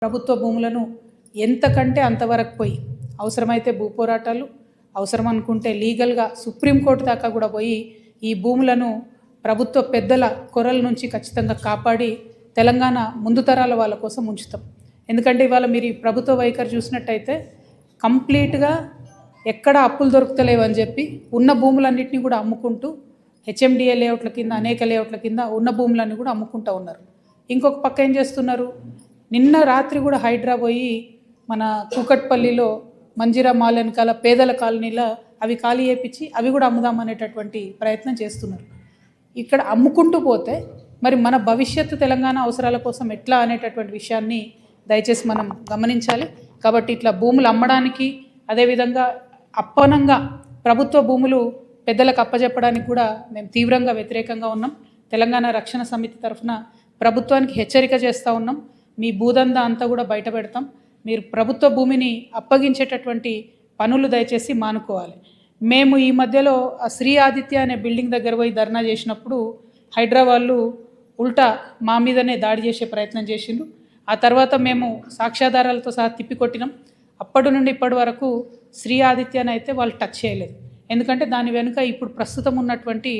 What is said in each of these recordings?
ప్రభుత్వ భూములను ఎంతకంటే అంతవరకు పోయి అవసరమైతే భూ పోరాటాలు, అవసరం అనుకుంటే లీగల్గా సుప్రీంకోర్టు దాకా కూడా పోయి ఈ భూములను ప్రభుత్వ పెద్దల కొరల నుంచి ఖచ్చితంగా కాపాడి తెలంగాణ ముందు తరాల వాళ్ళ కోసం ఉంచుతాం. ఎందుకంటే ఇవాళ మీరు ఈ ప్రభుత్వ వైఖరి చూసినట్టయితే కంప్లీట్గా ఎక్కడ అప్పులు దొరుకుతలేవు అని చెప్పి ఉన్న భూములన్నింటినీ కూడా అమ్ముకుంటూ హెచ్ఎండిఏ లేఅవుట్ల కింద అనేక లేఅవుట్ల కింద ఉన్న భూములన్నీ కూడా అమ్ముకుంటూ ఉన్నారు. ఇంకొక పక్క ఏం చేస్తున్నారు, నిన్న రాత్రి కూడా హైడ్రా పోయి మన కూకట్పల్లిలో మంజిరా మాల్ వెనకాల పేదల కాలనీలో అవి ఖాళీ చేయించి అవి కూడా అమ్ముదామనేటటువంటి ప్రయత్నం చేస్తున్నారు. ఇక్కడ అమ్ముకుంటూ పోతే మరి మన భవిష్యత్తు తెలంగాణ అవసరాల కోసం ఎట్లా అనేటటువంటి విషయాన్ని దయచేసి మనం గమనించాలి. కాబట్టి ఇట్లా భూములు అమ్మడానికి, అదేవిధంగా అప్పనంగా ప్రభుత్వ భూములు పెద్దలకు అప్పచెప్పడానికి కూడా మేము తీవ్రంగా వ్యతిరేకంగా ఉన్నాం. తెలంగాణ రక్షణ సమితి తరఫున ప్రభుత్వానికి హెచ్చరిక చేస్తూ ఉన్నాం. మీ భూదందా అంతా కూడా బయట పెడతాం. మీరు ప్రభుత్వ భూమిని అప్పగించేటటువంటి పనులు దయచేసి మానుకోవాలి. మేము ఈ మధ్యలో ఆ శ్రీ ఆదిత్య అనే బిల్డింగ్ దగ్గర పోయి ధర్నా చేసినప్పుడు హైదరాబాద్లు ఉల్టా మా మీదనే దాడి చేసే ప్రయత్నం చేసిండ్రు. ఆ తర్వాత మేము సాక్ష్యాధారాలతో సహా తిప్పికొట్టినాం. అప్పటి నుండి ఇప్పటి వరకు శ్రీ ఆదిత్యని అయితే వాళ్ళు టచ్ చేయలేదు. ఎందుకంటే దాని వెనుక ఇప్పుడు ప్రస్తుతం ఉన్నటువంటి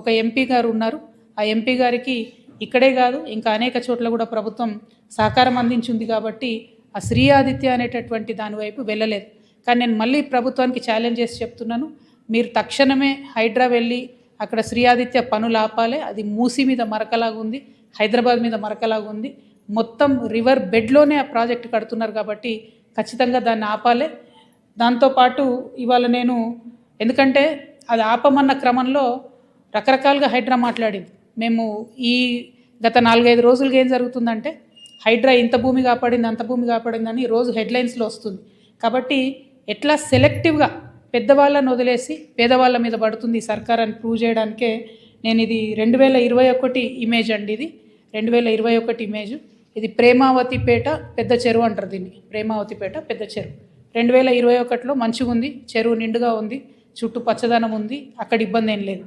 ఒక ఎంపీ గారు ఉన్నారు. ఆ ఎంపీ గారికి ఇక్కడే కాదు ఇంకా అనేక చోట్ల కూడా ప్రభుత్వం సహకారం అందించింది. కాబట్టి ఆ శ్రీ ఆదిత్య అనేటటువంటి దాని వైపు వెళ్ళలేదు. కానీ నేను మళ్ళీ ప్రభుత్వానికి ఛాలెంజ్ చేసి చెప్తున్నాను, మీరు తక్షణమే హైడ్రా వెళ్ళి అక్కడ శ్రీ ఆదిత్య పనులు ఆపాలి. అది మూసి మీద మరకలాగా ఉంది, హైదరాబాద్ మీద మరకలాగా ఉంది. మొత్తం రివర్ బెడ్లోనే ఆ ప్రాజెక్ట్ కడుతున్నారు కాబట్టి ఖచ్చితంగా దాన్ని ఆపాలి. దాంతోపాటు ఇవాళ నేను ఎందుకంటే అది ఆపమన్న క్రమంలో రకరకాలుగా హైడ్రా మాట్లాడింది. మేము ఈ గత 4-5 రోజులుగా ఏం జరుగుతుందంటే హైడ్రా ఇంత భూమి కాపాడింది, అంత భూమి కాపాడిందని రోజు హెడ్లైన్స్లో వస్తుంది. కాబట్టి ఎట్లా సెలెక్టివ్గా పెద్దవాళ్ళని వదిలేసి పేదవాళ్ళ మీద పడుతుంది ఈ సర్కార్ అని ప్రూవ్ చేయడానికే నేను ఇది 2021 ఇమేజ్ అండి. ఇది 2021 ఇమేజ్. ఇది ప్రేమావతిపేట పెద్ద చెరువు అంటారు దీన్ని. ప్రేమావతిపేట పెద్ద చెరువు 2021లో మంచిగా ఉంది, చెరువు నిండుగా ఉంది, చుట్టూ పచ్చదనం ఉంది, అక్కడ ఇబ్బంది ఏం లేదు.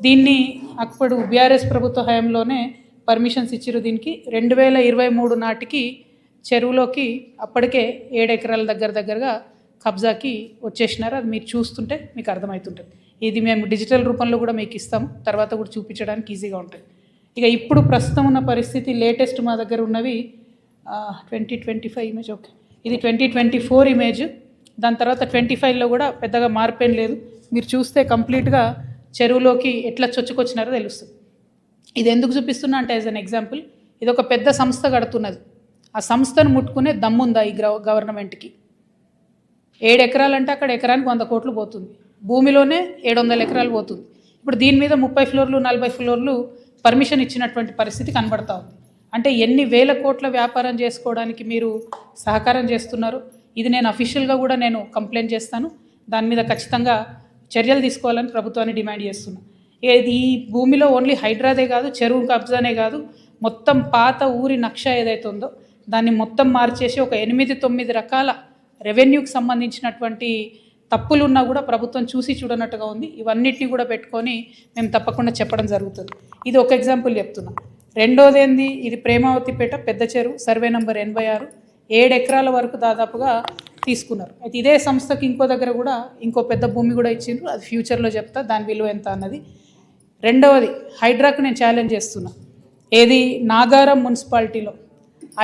దీన్ని అప్పుడు బీఆర్ఎస్ ప్రభుత్వ హయాంలోనే పర్మిషన్స్ ఇచ్చిరు. దీనికి 2023 నాటికి చెరువులోకి అప్పటికే 7 ఎకరాల దగ్గరగా కబ్జాకి వచ్చేసినారు. అది మీరు చూస్తుంటే మీకు అర్థమవుతుంటుంది. ఇది మేము డిజిటల్ రూపంలో కూడా మీకు ఇస్తాము, తర్వాత కూడా చూపించడానికి ఈజీగా ఉంటుంది. ఇక ఇప్పుడు ప్రస్తుతం ఉన్న పరిస్థితి లేటెస్ట్ మా దగ్గర ఉన్నవి 2025 ఇమేజ్. ఓకే, ఇది 2024 ఇమేజ్. దాని తర్వాత 25లో కూడా పెద్దగా మార్పేం లేదు. మీరు చూస్తే కంప్లీట్గా చెరువులోకి ఎట్లా చొచ్చుకొచ్చినారో తెలుస్తుంది. ఇది ఎందుకు చూపిస్తున్నా అంటే యాజ్ అన్ ఎగ్జాంపుల్, ఇది ఒక పెద్ద సంస్థ కడుతున్నది. ఆ సంస్థను ముట్టుకునే దమ్ముందా ఈ గవర్నమెంట్కి? 7 ఎకరాలంటే అక్కడ ఎకరానికి 100 కోట్లు పోతుంది. భూమిలోనే 700 ఎకరాలు పోతుంది. ఇప్పుడు దీని మీద 30 ఫ్లోర్లు 40 ఫ్లోర్లు పర్మిషన్ ఇచ్చినటువంటి పరిస్థితి కనబడతా ఉంది. అంటే ఎన్ని వేల కోట్ల వ్యాపారం చేసుకోవడానికి మీరు సహకారం చేస్తున్నారు. ఇది నేను అఫీషియల్గా కూడా నేను కంప్లైంట్ చేస్తాను. దాని మీద ఖచ్చితంగా చర్యలు తీసుకోవాలని ప్రభుత్వాన్ని డిమాండ్ చేస్తున్నాను. ఈ భూమిలో ఓన్లీ హైడ్రాదే కాదు, చెరువు కబ్జానే కాదు, మొత్తం పాత ఊరి నక్ష ఏదైతే ఉందో దాన్ని మొత్తం మార్చేసి ఒక 8-9 రకాల రెవెన్యూకి సంబంధించినటువంటి తప్పులున్నా కూడా ప్రభుత్వం చూసి చూడనట్టుగా ఉంది. ఇవన్నిటిని కూడా పెట్టుకొని మేము తప్పకుండా చెప్పడం జరుగుతుంది. ఇది ఒక ఎగ్జాంపుల్ చెప్తున్నా. రెండోది ఏంది, ఇది ప్రేమావతిపేట పెద్ద చెరువు, సర్వే నంబర్ 86, 7 ఎకరాల వరకు దాదాపుగా తీసుకున్నారు. అయితే ఇదే సంస్థకి ఇంకో దగ్గర కూడా ఇంకో పెద్ద భూమి కూడా ఇచ్చిండ్రు. అది ఫ్యూచర్లో చెప్తా దాని విలువ ఎంత అన్నది. రెండవది హైడ్రాకు నేను ఛాలెంజ్ చేస్తున్నా. ఏది నాగారం మున్సిపాలిటీలో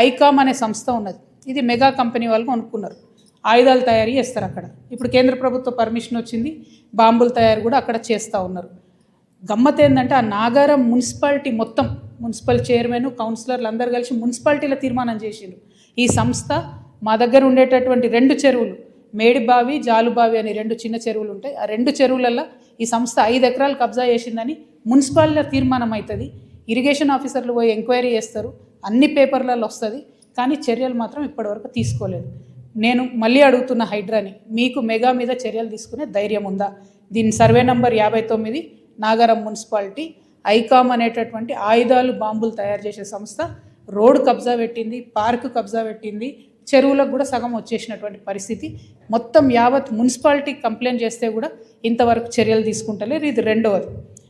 ఐకామ్ అనే సంస్థ ఉన్నది. ఇది మెగా కంపెనీ వాళ్ళు కొనుక్కున్నారు. ఆయుధాలు తయారీ చేస్తారు అక్కడ. ఇప్పుడు కేంద్ర ప్రభుత్వ పర్మిషన్ వచ్చింది, బాంబుల తయారు కూడా అక్కడ చేస్తూ ఉన్నారు. గమ్మత్ ఏంటంటే ఆ నాగారం మున్సిపాలిటీ మొత్తం మున్సిపల్ చైర్మన్, కౌన్సిలర్లు అందరూ కలిసి మున్సిపాలిటీలో తీర్మానం చేసిండ్రు. ఈ సంస్థ మా దగ్గర ఉండేటటువంటి 2 చెరువులు, మేడిబావి, జాలుబావి అని 2 చిన్న చెరువులు ఉంటాయి. ఆ 2 చెరువులలో ఈ సంస్థ 5 ఎకరాలు కబ్జా చేసిందని మున్సిపాలిటీలో తీర్మానం అవుతుంది. ఇరిగేషన్ ఆఫీసర్లు పోయి ఎంక్వైరీ చేస్తారు, అన్ని పేపర్లలో వస్తుంది. కానీ చర్యలు మాత్రం ఇప్పటివరకు తీసుకోలేదు. నేను మళ్ళీ అడుగుతున్న హైడ్రాని, మీకు మెగా మీద చర్యలు తీసుకునే ధైర్యం ఉందా? దీని సర్వే నంబర్ 59 నాగారం మున్సిపాలిటీ ఐకామ్ అనేటటువంటి ఆయుధాలు బాంబులు తయారు చేసే సంస్థ రోడ్ కబ్జా పెట్టింది, పార్కు కబ్జా పెట్టింది, చెరువులకు కూడా సగం వచ్చేసినటువంటి పరిస్థితి. మొత్తం యావత్ మున్సిపాలిటీ కంప్లైంట్ చేస్తే కూడా ఇంతవరకు చర్యలు తీసుకుంటలేరు. ఇది రెండవది.